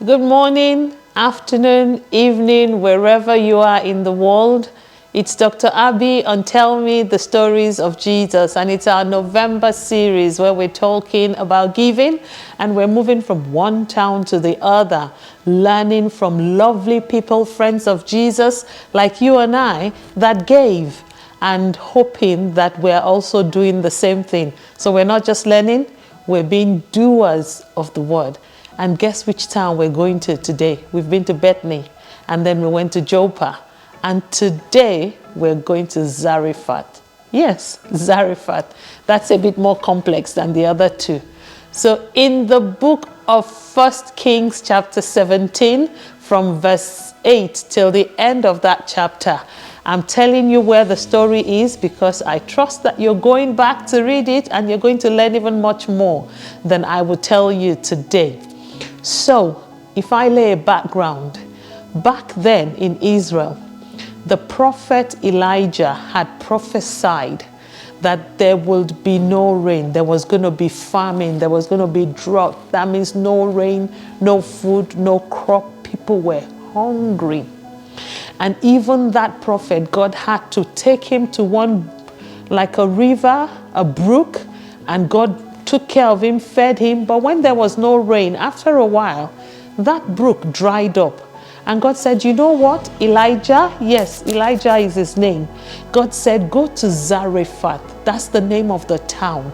Good morning, afternoon, evening, wherever you are in the world. It's Dr. Abby on Tell Me the Stories of Jesus, and it's our November series where we're talking about giving, and we're moving from one town to the other, learning from lovely people, friends of Jesus, like you and I, that gave, and hoping that we're also doing the same thing. So we're not just learning, we're being doers of the word. And guess which town we're going to today? We've been to Bethany, and then we went to Joppa. And today we're going to Zarephath. Yes, Zarephath. That's a bit more complex than the other two. So in the book of 1 Kings chapter 17, from verse 8 till the end of that chapter, I'm telling you where the story is because I trust that you're going back to read it and you're going to learn even much more than I will tell you today. So, if I lay a background, back then in Israel, the prophet Elijah had prophesied that there would be no rain. There was going to be famine. There was going to be drought. That means no rain, no food, no crop. People were hungry. And even that prophet, God had to take him to one, like a river, a brook, and God took care of him, fed him. But when there was no rain, after a while, that brook dried up. And God said, you know what, Elijah? Yes, Elijah is his name. God said, go to Zarephath. That's the name of the town.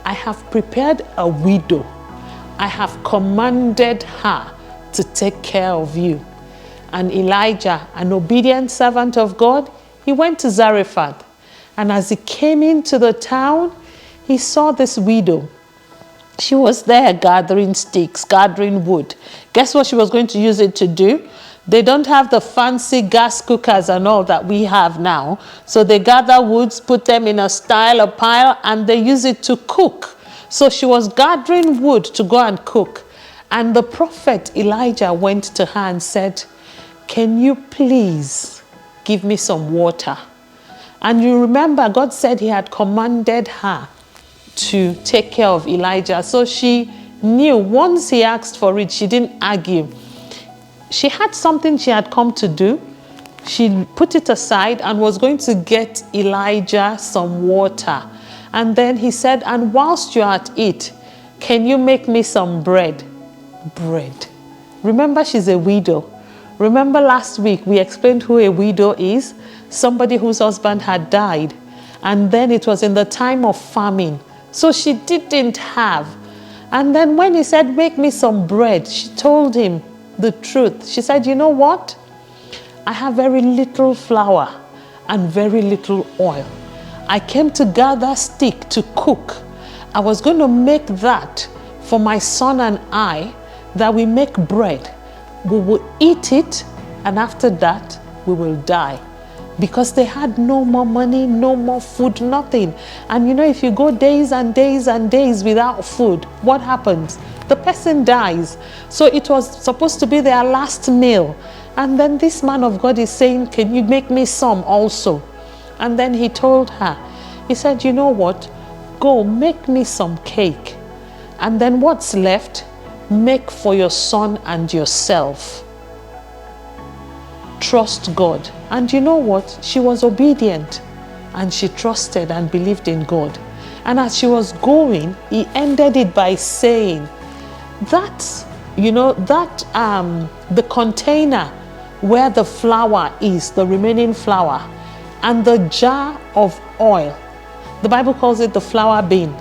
I have prepared a widow. I have commanded her to take care of you. And Elijah, an obedient servant of God, he went to Zarephath. And as he came into the town, he saw this widow. She was there gathering sticks, gathering wood. Guess what she was going to use it to do? They don't have the fancy gas cookers and all that we have now. So they gather woods, put them in a pile, and they use it to cook. So she was gathering wood to go and cook. And the prophet Elijah went to her and said, can you please give me some water? And you remember God said he had commanded her to take care of Elijah. So she knew once he asked for it, she didn't argue. She had something she had come to do. She put it aside and was going to get Elijah some water. And then he said, and whilst you're at it, can you make me some bread? Bread. Remember, she's a widow. Remember last week we explained who a widow is? Somebody whose husband had died. And then it was in the time of famine. So she didn't have. And then when he said, make me some bread, she told him the truth. She said, you know what? I have very little flour and very little oil. I came to gather stick to cook. I was going to make that for my son and I, that we make bread. We will eat it, and after that, we will die. Because they had no more money, no more food, nothing. And you know, if you go days and days and days without food, what happens? The person dies. So it was supposed to be their last meal. And then this man of God is saying, can you make me some also? And then he told her, he said, you know what? Go make me some cake. And then what's left, make for your son and yourself. Trust God. And you know what? She was obedient and she trusted and believed in God. And as she was going, he ended it by saying that, you know, that the container where the flour is, the remaining flour, and the jar of oil, the Bible calls it the flour bin,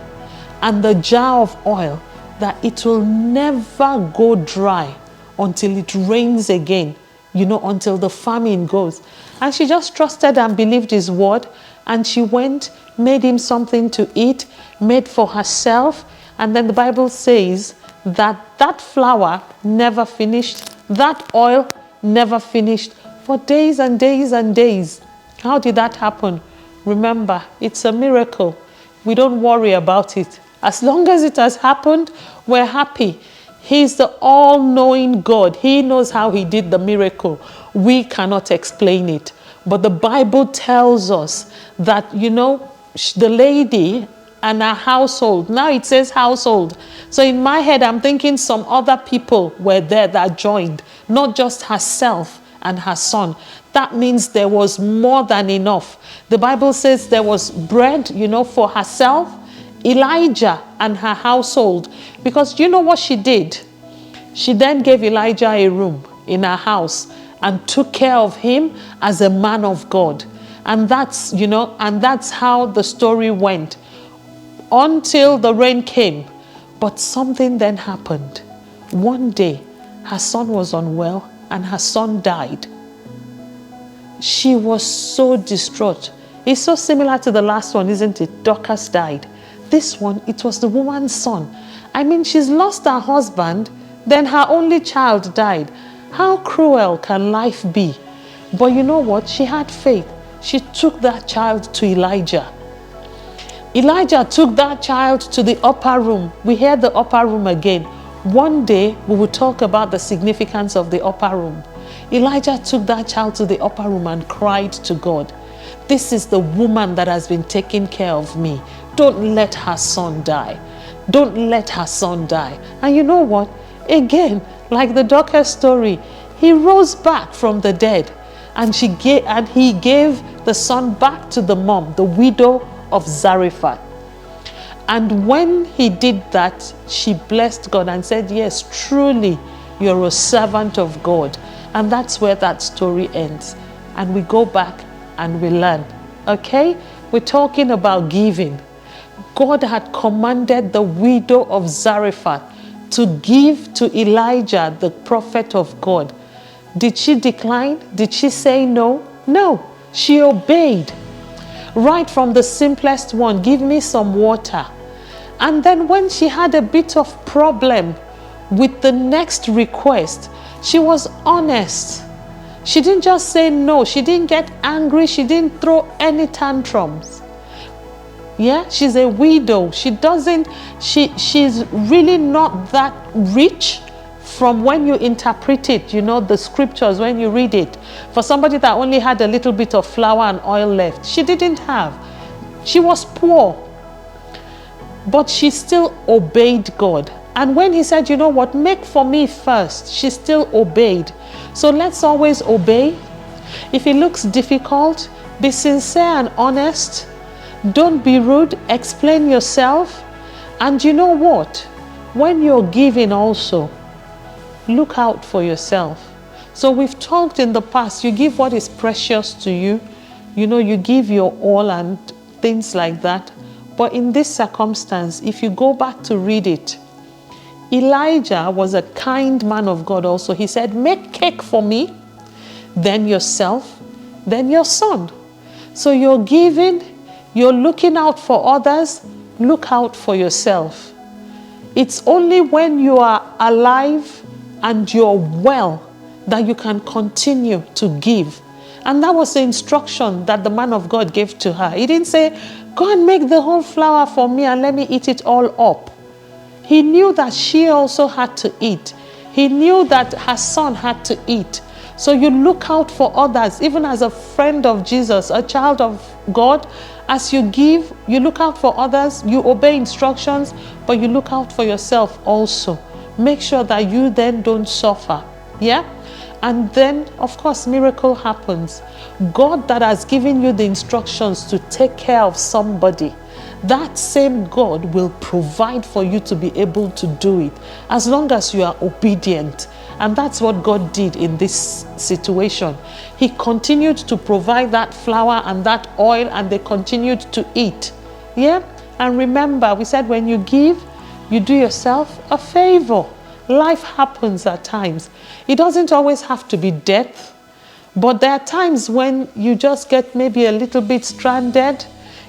and the jar of oil, that it will never go dry until it rains again. You know, until the famine goes. And she just trusted and believed his word. And she went, made him something to eat, made for herself. And then the Bible says that that flour never finished. That oil never finished for days and days and days. How did that happen? Remember, it's a miracle. We don't worry about it. As long as it has happened, we're happy. He's the all-knowing God. He knows how he did the miracle. We cannot explain it. But the Bible tells us that, you know, the lady and her household. Now it says household. So in my head, I'm thinking some other people were there that joined, not just herself and her son. That means there was more than enough. The Bible says there was bread, for herself, Elijah and her household. Because you know what she did? She then gave Elijah a room in her house and took care of him as a man of God. And that's, that's how the story went until the rain came. But something then happened. One day, her son was unwell and her son died. She was so distraught. It's so similar to the last one, isn't it? Dorcas died. This one, it was the woman's son. I mean, she's lost her husband, then her only child died. How cruel can life be? But you know what? She had faith. She took that child to Elijah. Elijah took that child to the upper room. We hear the upper room again. One day, we will talk about the significance of the upper room. Elijah took that child to the upper room and cried to God. This is the woman that has been taking care of me. Don't let her son die. Don't let her son die. And you know what? Again, like the Dorcas story, he rose back from the dead and he gave the son back to the mom, the widow of Zarephath. And when he did that, she blessed God and said, yes, truly, you're a servant of God. And that's where that story ends. And we go back and we learn. Okay? We're talking about giving. God had commanded the widow of Zarephath to give to Elijah, the prophet of God. Did she decline? Did she say no? No. She obeyed. Right from the simplest one, give me some water. And then when she had a bit of problem with the next request, she was honest. She didn't just say no. She didn't get angry. She didn't throw any tantrums. Yeah, she's a widow. She's really not that rich from when you interpret it, the scriptures, when you read it. For somebody that only had a little bit of flour and oil left, she didn't have. She was poor. But she still obeyed God. And when he said, you know what, make for me first, she still obeyed. So let's always obey. If it looks difficult, be sincere and honest. Don't be rude. Explain yourself. And you know what? When you're giving also, look out for yourself. So we've talked in the past, you give what is precious to you. You give your all and things like that. But in this circumstance, if you go back to read it, Elijah was a kind man of God also. He said, make cake for me, then yourself, then your son. So you're giving, you're looking out for others, look out for yourself. It's only when you are alive and you're well that you can continue to give. And that was the instruction that the man of God gave to her. He didn't say, go and make the whole flour for me and let me eat it all up. He knew that she also had to eat. He knew that her son had to eat. So you look out for others, even as a friend of Jesus, a child of God. As you give, you look out for others, you obey instructions, but you look out for yourself also. Make sure that you then don't suffer. Yeah? And then, of course, miracle happens. God that has given you the instructions to take care of somebody, that same God will provide for you to be able to do it, as long as you are obedient. And that's what God did in this situation. He continued to provide that flour and that oil, and they continued to eat. Yeah? And remember, we said when you give, you do yourself a favor. Life happens at times. It doesn't always have to be death, but there are times when you just get maybe a little bit stranded.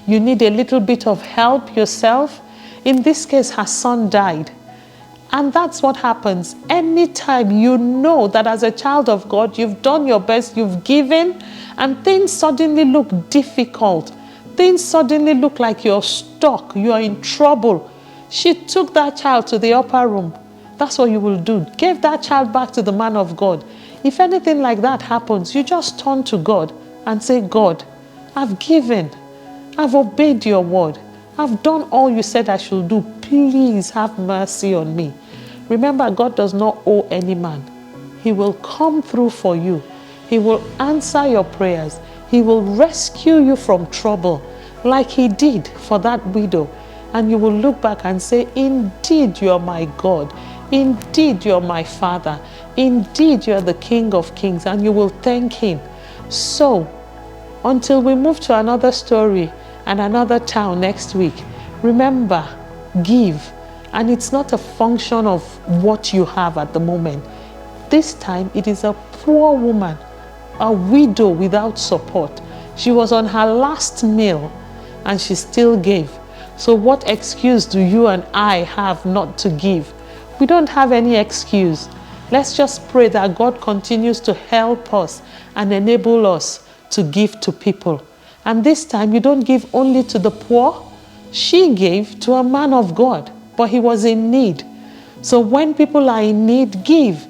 You need a little bit of help yourself. In this case, her son died. And that's what happens. Anytime you know that as a child of God, you've done your best, you've given, and things suddenly look difficult. Things suddenly look like you're stuck, you're in trouble. She took that child to the upper room. That's what you will do. Give that child back to the man of God. If anything like that happens, you just turn to God and say, God, I've given. I've obeyed your word. I've done all you said I should do. Please have mercy on me. Remember, God does not owe any man. He will come through for you. He will answer your prayers. He will rescue you from trouble like he did for that widow. And you will look back and say, indeed, you are my God. Indeed, you are my Father. Indeed, you are the King of Kings. And you will thank him. So, until we move to another story and another town next week, remember, give. And it's not a function of what you have at the moment. This time, it is a poor woman, a widow without support. She was on her last meal and she still gave. So what excuse do you and I have not to give? We don't have any excuse. Let's just pray that God continues to help us and enable us to give to people. And this time, you don't give only to the poor. She gave to a man of God, but he was in need. So when people are in need, give.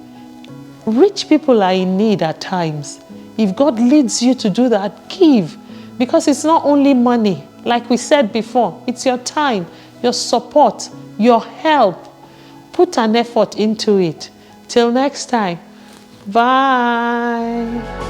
Rich people are in need at times. If God leads you to do that, give. Because it's not only money. Like we said before, it's your time, your support, your help. Put an effort into it. Till next time, bye.